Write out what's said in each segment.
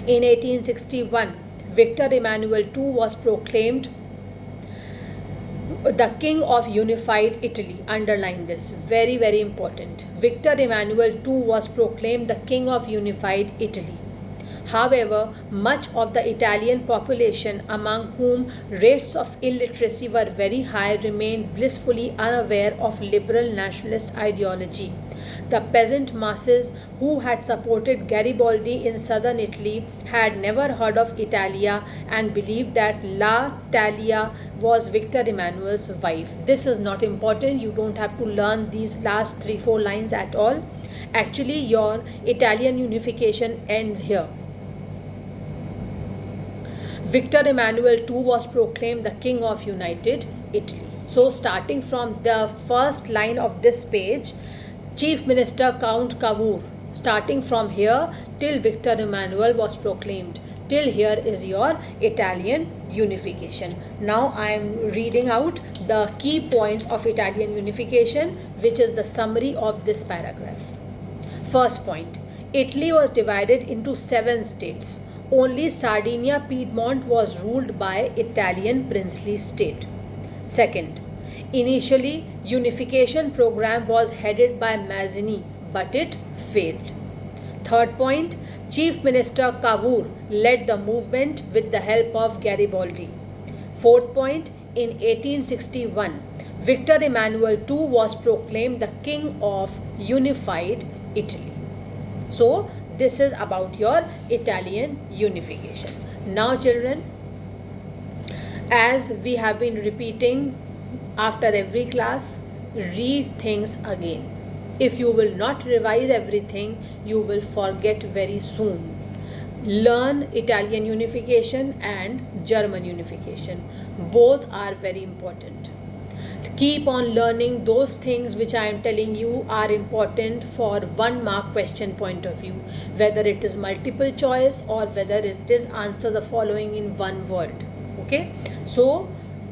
In 1861, Victor Emmanuel II was proclaimed the King of Unified Italy. Underline this, very, very important. Victor Emmanuel II was proclaimed the King of Unified Italy. However, much of the Italian population, among whom rates of illiteracy were very high, remained blissfully unaware of liberal nationalist ideology. The peasant masses who had supported Garibaldi in southern Italy had never heard of Italia and believed that La Talia was Victor Emmanuel's wife. This is not important. You don't have to learn these last 3-4 lines at all. Actually, your Italian unification ends here. Victor Emmanuel II was proclaimed the King of United Italy. So starting from the first line of this page, Chief Minister Count Cavour, starting from here till Victor Emmanuel was proclaimed. Till here is your Italian unification. Now I am reading out the key points of Italian unification, which is the summary of this paragraph. First point, Italy was divided into 7 states. Only Sardinia Piedmont was ruled by Italian princely state. Second, initially unification program was headed by Mazzini, but it failed. Third point, Chief Minister Cavour led the movement with the help of Garibaldi. Fourth point, in 1861, Victor Emmanuel II was proclaimed the King of Unified Italy. So, this is about your Italian unification. Now children, as we have been repeating after every class, read things again. If you will not revise everything, you will forget very soon. Learn Italian unification and German unification. Both are very important. Keep on learning those things which I am telling you are important for 1 mark question point of view, whether it is multiple choice or whether it is answer the following in 1 word. Okay, so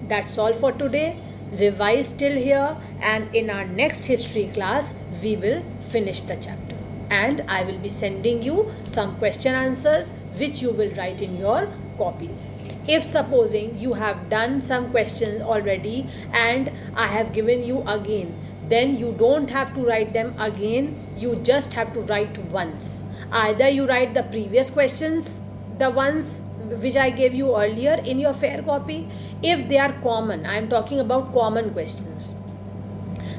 that's all for today. Revise till here, and in our next history class we will finish the chapter, and I will be sending you some question answers which you will write in your copies. If supposing you have done some questions already and I have given you again, then you don't have to write them again, you just have to write once. Either you write the previous questions, the ones which I gave you earlier in your fair copy, if they are common. I am talking about common questions.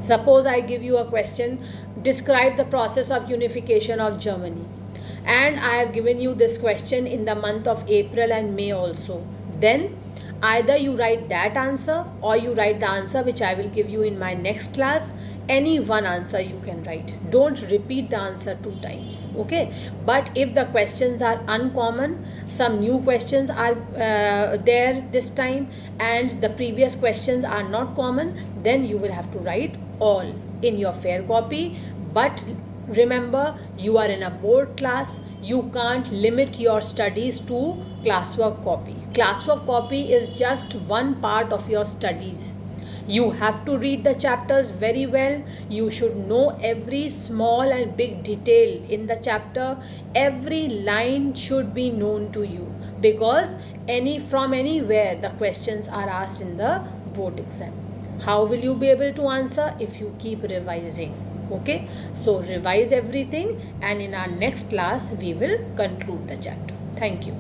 Suppose I give you a question, describe the process of unification of Germany, and I have given you this question in the month of April and May also. Then either you write that answer or you write the answer which I will give you in my next class. Any one answer you can write. Don't repeat the answer 2 times. Okay. But if the questions are uncommon, some new questions are there this time, and the previous questions are not common, then you will have to write all in your fair copy. But remember, you are in a board class. You can't limit your studies to classwork copy. Classwork copy is just one part of your studies. You have to read the chapters very well. You should know every small and big detail in the chapter. Every line should be known to you, because from anywhere the questions are asked in the board exam. How will you be able to answer? If you keep revising. Okay, so revise everything, and in our next class we will conclude the chapter. Thank you.